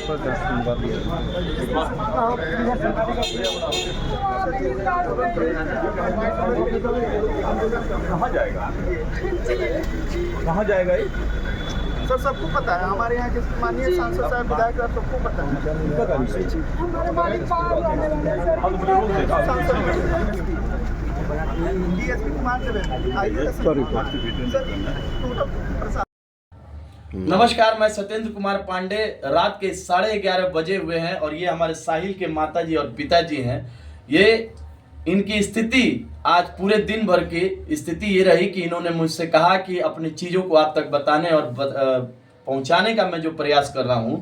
कहाँ जाएगा, कहाँ जाएगा ये? सर सबको पता है, हमारे यहाँ के माननीय सांसद साहब विधायक साहब सबको पता है। डीएसपी कुमार नमस्कार, मैं सत्येंद्र कुमार पांडे। रात के 11:30 बजे हुए हैं और ये हमारे साहिल के माताजी और पिताजी हैं। ये इनकी स्थिति आज पूरे दिन भर की स्थिति ये रही कि इन्होंने मुझसे कहा कि अपनी चीज़ों को आप तक बताने और पहुंचाने का मैं जो प्रयास कर रहा हूं।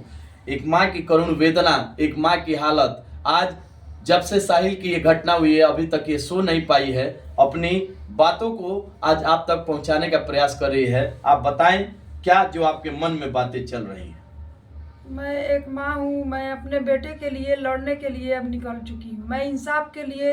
एक माँ की करुण वेदना, एक माँ की हालत, आज जब से साहिल की ये घटना हुई है अभी तक ये सो नहीं पाई है। अपनी बातों को आज आप तक पहुंचाने का प्रयास कर रही है। आप बताएं क्या जो आपके मन में बातें चल रही हैं। मैं एक माँ हूँ। मैं अपने बेटे के लिए लड़ने के लिए अब निकल चुकी हूँ। मैं इंसाफ के लिए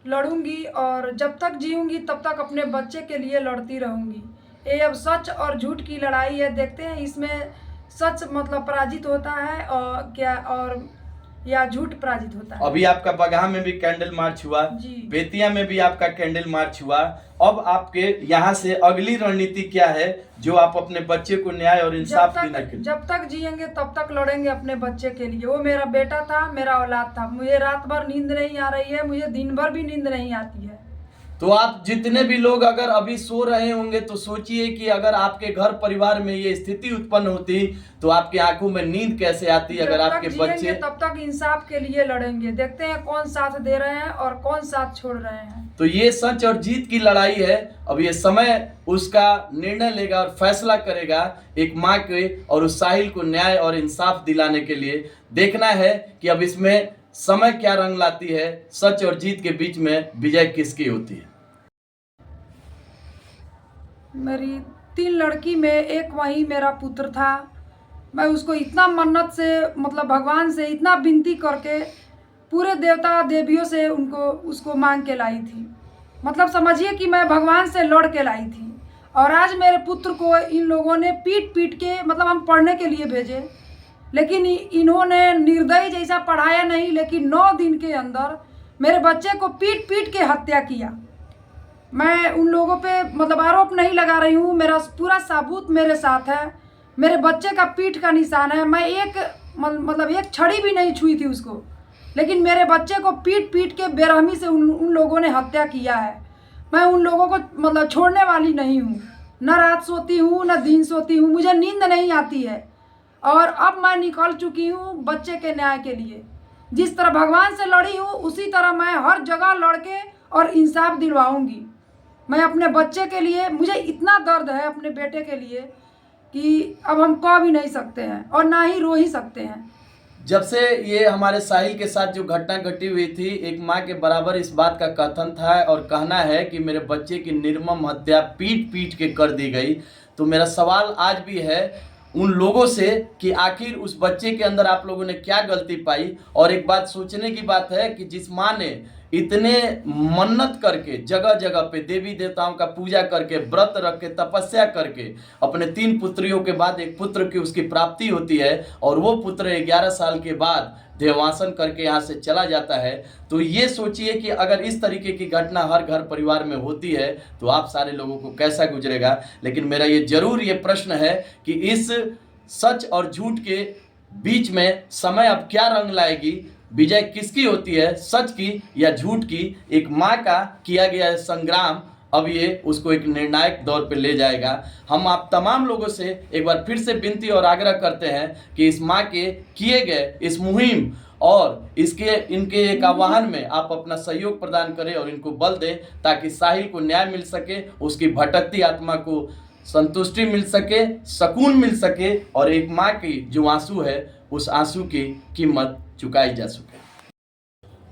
लड़ूंगी और जब तक जीऊंगी तब तक अपने बच्चे के लिए लड़ती रहूंगी। ये अब सच और झूठ की लड़ाई है। देखते हैं इसमें सच मतलब पराजित होता है और क्या और या झूठ पराजित होता है। अभी आपका बगहा में भी कैंडल मार्च हुआ, बेतिया में भी आपका कैंडल मार्च हुआ। अब आपके यहाँ से अगली रणनीति क्या है जो आप अपने बच्चे को न्याय और इंसाफ देने के लिए? जब तक जिएंगे तब तक लड़ेंगे अपने बच्चे के लिए। वो मेरा बेटा था, मेरा औलाद था। मुझे रात भर नींद नहीं आ रही है, मुझे दिन भर भी नींद नहीं आती है। तो आप जितने भी लोग अगर अभी सो रहे होंगे तो सोचिए कि अगर आपके घर परिवार में ये स्थिति उत्पन्न होती तो आपकी आंखों में नींद कैसे आती अगर आपके बच्चे। तब तक इंसाफ के लिए लड़ेंगे। देखते हैं कौन साथ दे रहे हैं और कौन साथ छोड़ रहे हैं। तो ये सच और जीत की लड़ाई है। अब ये समय उसका निर्णय लेगा और फैसला करेगा एक माँ के और उस साहिल को न्याय और इंसाफ दिलाने के लिए। देखना है कि अब इसमें समय क्या रंग लाती है, सच और जीत के बीच में विजय किसकी होती है। मेरी 3 लड़की में एक वही मेरा पुत्र था। मैं उसको इतना मन्नत से मतलब भगवान से इतना विनती करके पूरे देवता देवियों से उसको मांग के लाई थी। मतलब समझिए कि मैं भगवान से लड़ के लाई थी। और आज मेरे पुत्र को इन लोगों ने पीट पीट के मतलब हम पढ़ने के लिए भेजे, लेकिन इन्होंने निर्दयी जैसा पढ़ाया नहीं, लेकिन 9 दिन के अंदर मेरे बच्चे को पीट पीट के हत्या किया। मैं उन लोगों पे मतलब आरोप नहीं लगा रही हूँ, मेरा पूरा सबूत मेरे साथ है। मेरे बच्चे का पीठ का निशान है। मैं एक छड़ी भी नहीं छुई थी उसको, लेकिन मेरे बच्चे को पीट पीट के बेरहमी से उन लोगों ने हत्या किया है। मैं उन लोगों को मतलब छोड़ने वाली नहीं हूँ। न रात सोती हूँ न दिन सोती हूँ, मुझे नींद नहीं आती है। और अब मैं निकल चुकी हूँ बच्चे के न्याय के लिए। जिस तरह भगवान से लड़ी हूँ उसी तरह मैं हर जगह लड़ के और इंसाफ दिलवाऊंगी। मैं अपने बच्चे के लिए, मुझे इतना दर्द है अपने बेटे के लिए कि अब हम कह भी नहीं सकते हैं और ना ही रो ही सकते हैं। जब से ये हमारे साहिल के साथ जो घटना घटी हुई थी, एक माँ के बराबर इस बात का कथन था और कहना है कि मेरे बच्चे की निर्मम हत्या पीट पीट के कर दी गई। तो मेरा सवाल आज भी है उन लोगों से कि आखिर उस बच्चे के अंदर आप लोगों ने क्या गलती पाई। और एक बात सोचने की बात है कि जिस माँ ने इतने मन्नत करके जगह जगह पे देवी देवताओं का पूजा करके व्रत रख के तपस्या करके अपने 3 पुत्रियों के बाद एक पुत्र की उसकी प्राप्ति होती है और वो पुत्र 11 साल के बाद देवासन करके यहाँ से चला जाता है। तो ये सोचिए कि अगर इस तरीके की घटना हर घर परिवार में होती है तो आप सारे लोगों को कैसा गुजरेगा। लेकिन मेरा ये जरूर ये प्रश्न है कि इस सच और झूठ के बीच में समय अब क्या रंग लाएगी, विजय किसकी होती है, सच की या झूठ की। एक माँ का किया गया संग्राम अब ये उसको एक निर्णायक दौर पे ले जाएगा। हम आप तमाम लोगों से एक बार फिर से विनती और आग्रह करते हैं कि इस माँ के किए गए इस मुहिम और इनके एक आह्वान में आप अपना सहयोग प्रदान करें और इनको बल दें ताकि साहिल को न्याय मिल सके, उसकी भटकती आत्मा को संतुष्टि मिल सके, सुकून मिल सके और एक माँ की जो आंसू है उस आंसू की कीमत चुकाई जा सके।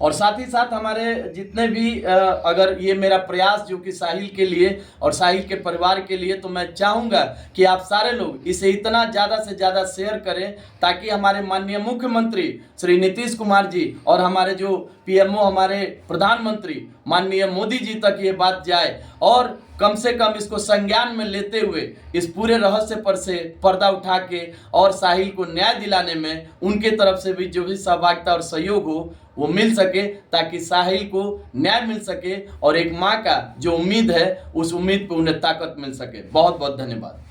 और साथ ही साथ हमारे जितने भी अगर ये मेरा प्रयास जो कि साहिल के लिए और साहिल के परिवार के लिए, तो मैं चाहूँगा कि आप सारे लोग इसे इतना ज़्यादा से ज़्यादा शेयर करें ताकि हमारे माननीय मुख्यमंत्री श्री नीतीश कुमार जी और हमारे जो पीएमओ हमारे प्रधानमंत्री माननीय मोदी जी तक ये बात जाए और कम से कम इसको संज्ञान में लेते हुए इस पूरे रहस्य पर से पर्दा उठा के और साहिल को न्याय दिलाने में उनके तरफ से भी जो भी सहभागिता और सहयोग हो वो मिल सके, ताकि साहिल को न्याय मिल सके और एक माँ का जो उम्मीद है उस उम्मीद पे उन्हें ताकत मिल सके। बहुत बहुत धन्यवाद।